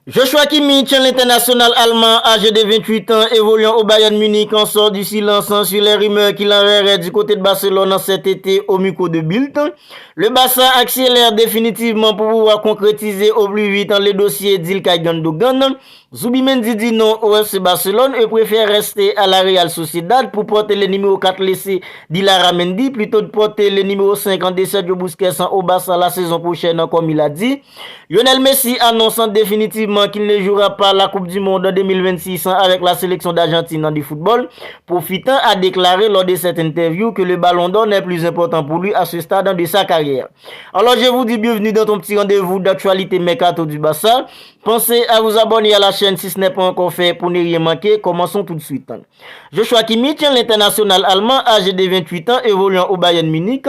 Joshua Kimmich, l'international allemand âgé de 28 ans, évoluant au Bayern Munich, en sort du silence sur les rumeurs qu'il enverrait du côté de Barcelone cet été au Micro de Bild. Le Barça accélère définitivement pour pouvoir concrétiser au plus vite les dossiers d'Ilkay Gundogan. Zubimendi dit non au FC Barcelone et préfère rester à la Real Sociedad pour porter le numéro 4 laissé d'Ilara Mendy plutôt de porter le numéro 5 de Sergio Busquets au Barça la saison prochaine, comme il a dit. Lionel Messi annonçant définitivement qu'il ne jouera pas la Coupe du Monde en 2026 avec la sélection d'Argentine du football, profitant à déclarer lors de cette interview que le Ballon d'Or n'est plus important pour lui à ce stade de sa carrière. Alors je vous dis bienvenue dans ton petit rendez-vous d'actualité mercato du Barça. Pensez à vous abonner à la chaîne si ce n'est pas encore fait pour ne rien manquer. Commençons tout de suite. Joshua Kimmich, l'international allemand âgé de 28 ans évoluant au Bayern Munich,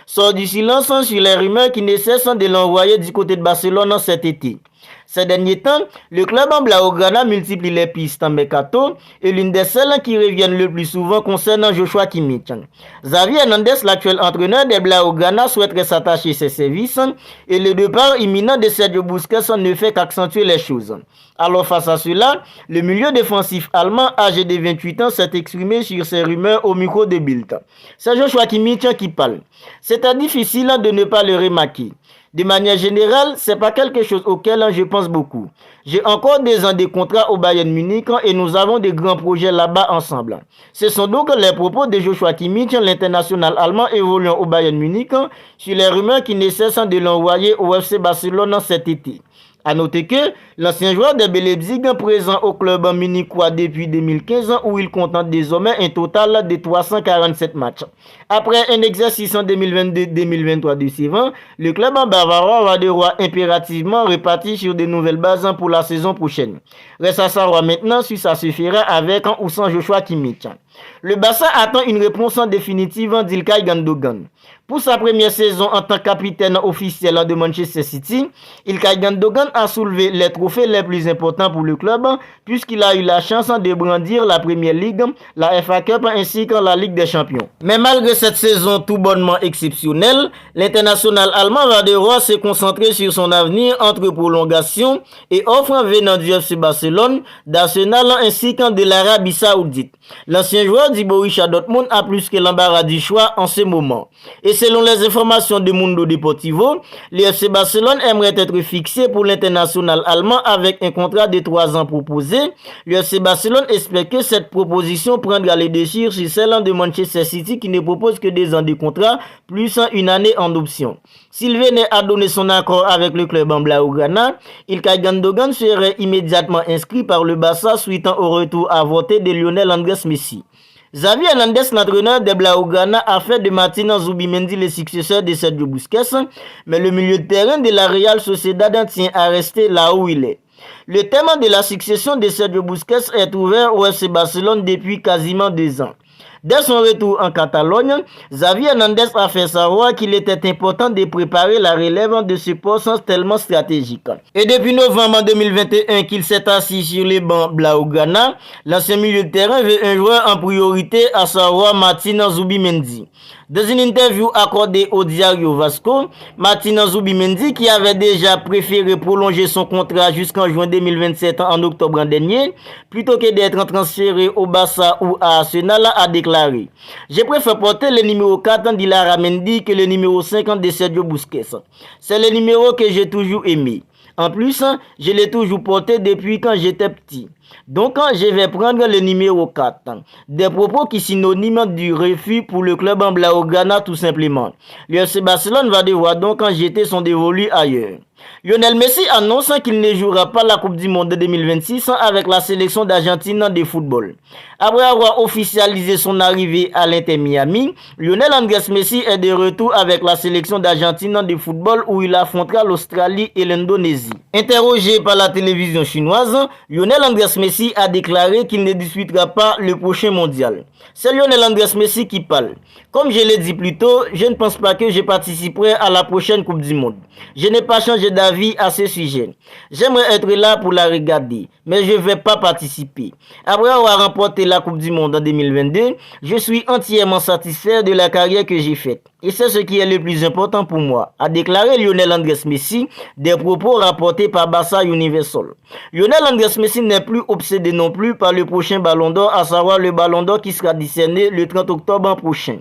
sort du silence sur les rumeurs qui ne cessent de l'envoyer du côté de Barcelone cet été. Ces derniers temps, le club en Blaugrana multiplie les pistes en mercato et l'une des celles qui reviennent le plus souvent concerne Joshua Kimmich. Xavi Hernandez, l'actuel entraîneur des Blaugrana, souhaiterait s'attacher ses services et le départ imminent de Sergio Busquets ne fait qu'accentuer les choses. Alors face à cela, le milieu défensif allemand âgé de 28 ans s'est exprimé sur ces rumeurs au micro de Bild. C'est Joshua Kimmich qui parle. C'était difficile de ne pas le remarquer. De manière générale, c'est pas quelque chose auquel je pense beaucoup. J'ai encore 2 ans de contrat au Bayern Munich et nous avons de grands projets là-bas ensemble. Ce sont donc les propos de Joshua Kimmich, l'international allemand évoluant au Bayern Munich, sur les rumeurs qui ne cessent de l'envoyer au FC Barcelone cet été. A noter que l'ancien joueur de Leipzig présent au club munichois depuis 2015 où il compte désormais un total de 347 matchs. Après un exercice en 2022-2023 décevant, le club bavarois va devoir impérativement repartir sur de nouvelles bases pour la saison prochaine. Reste à savoir maintenant si ça se fera avec ou sans Joshua Kimmich. Le Barça attend une réponse définitive d'Ilkay Gundogan. Pour sa première saison en tant que capitaine officiel de Manchester City, Ilkay Gundogan a soulevé les trophées les plus importants pour le club puisqu'il a eu la chance de brandir la Premier League, la FA Cup ainsi que la Ligue des Champions. Mais malgré cette saison tout bonnement exceptionnelle, l'international allemand va devoir se concentrer sur son avenir entre prolongation et offres venant du FC Barcelone, d'Arsenal ainsi que de l'Arabie Saoudite. L'ancien joueur du Borussia Dortmund a plus que l'embarras du choix en ce moment. Et selon les informations de Mundo Deportivo, le FC Barcelone aimerait être fixé pour l'international allemand avec un contrat de 3 ans proposé. Le FC Barcelone espère que cette proposition prendra les dessus sur celle de Manchester City qui ne propose que 2 ans de contrat plus 1 année en option. S'il venait à donner son accord avec le club en Blaugrana, Ilkay Gundogan serait immédiatement inscrit par le Barça suite au retour à voter de Lionel Andrés Messi. Xavi Hernandez, l'entraîneur de Blaugrana, a fait de Martin Zubimendi le successeur de Sergio Busquets, mais le milieu de terrain de la Real Sociedad tient à rester là où il est. Le thème de la succession de Sergio Busquets est ouvert au FC Barcelone depuis quasiment 2 ans. Dès son retour en Catalogne, Xavi Hernandez a fait savoir qu'il était important de préparer la relève de ce poste tellement stratégique. Et depuis novembre 2021 qu'il s'est assis sur les bancs Blaugrana, l'ancien milieu de terrain veut un joueur en priorité, à savoir Martin Zubimendi. Dans une interview accordée au Diario Vasco, Martin Zubimendi, qui avait déjà préféré prolonger son contrat jusqu'en juin 2027 en octobre dernier, plutôt que d'être transféré au Barça ou à Arsenal, a déclaré: je préfère porter le numéro 4 d'Ilara Mendy que le numéro 5 de Sergio Busquets. C'est le numéro que j'ai toujours aimé. En plus, je l'ai toujours porté depuis quand j'étais petit. Donc, je vais prendre le numéro 4. Des propos qui synonyment du refus pour le club en Blaugrana tout simplement. Le FC Barcelone va devoir donc jeter son dévolu ailleurs. Lionel Messi annonce qu'il ne jouera pas la Coupe du Monde 2026 avec la sélection d'Argentine de football. Après avoir officialisé son arrivée à l'Inter Miami, Lionel Andrés Messi est de retour avec la sélection d'Argentine de football où il affrontera l'Australie et l'Indonésie. Interrogé par la télévision chinoise, Lionel Andrés Messi a déclaré qu'il ne disputera pas le prochain mondial. C'est Lionel Andrés Messi qui parle. Comme je l'ai dit plus tôt, je ne pense pas que je participerai à la prochaine Coupe du Monde. Je n'ai pas changé d'avis à ce sujet. J'aimerais être là pour la regarder, mais je ne vais pas participer. Après avoir remporté la Coupe du Monde en 2022, je suis entièrement satisfait de la carrière que j'ai faite. Et c'est ce qui est le plus important pour moi, a déclaré Lionel Andrés Messi, des propos rapportés par Barça Universal. Lionel Andrés Messi n'est plus obsédé non plus par le prochain Ballon d'Or, à savoir le Ballon d'Or qui sera décerné le 30 octobre prochain.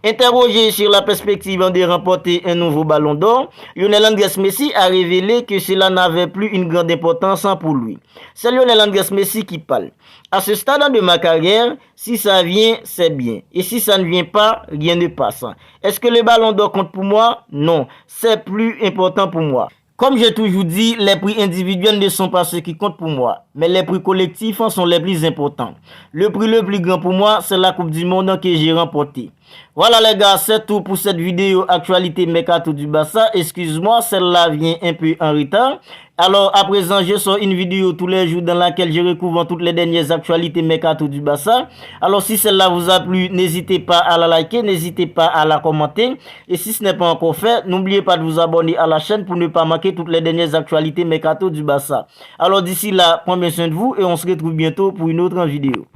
Interrogé sur la perspective de remporter un nouveau Ballon d'Or, Lionel Andrés Messi a révélé que cela n'avait plus une grande importance pour lui. C'est Lionel Andrés Messi qui parle. À ce stade de ma carrière, si ça vient, c'est bien. Et si ça ne vient pas, rien ne passe. Est-ce que le Ballon d'Or compte pour moi? Non, c'est plus important pour moi. Comme j'ai toujours dit, les prix individuels ne sont pas ceux qui comptent pour moi, mais les prix collectifs sont les plus importants. Le prix le plus grand pour moi, c'est la Coupe du Monde que j'ai remportée. Voilà les gars, c'est tout pour cette vidéo actualité Mercato du Barça. Excuse-moi, celle-là vient un peu en retard. Alors à présent, je sors une vidéo tous les jours dans laquelle je recouvre toutes les dernières actualités Mercato du Barça. Alors si celle-là vous a plu, n'hésitez pas à la liker, n'hésitez pas à la commenter. Et si ce n'est pas encore fait, n'oubliez pas de vous abonner à la chaîne pour ne pas manquer toutes les dernières actualités Mercato du Barça. Alors d'ici là, prenez bien soin de vous et on se retrouve bientôt pour une autre vidéo.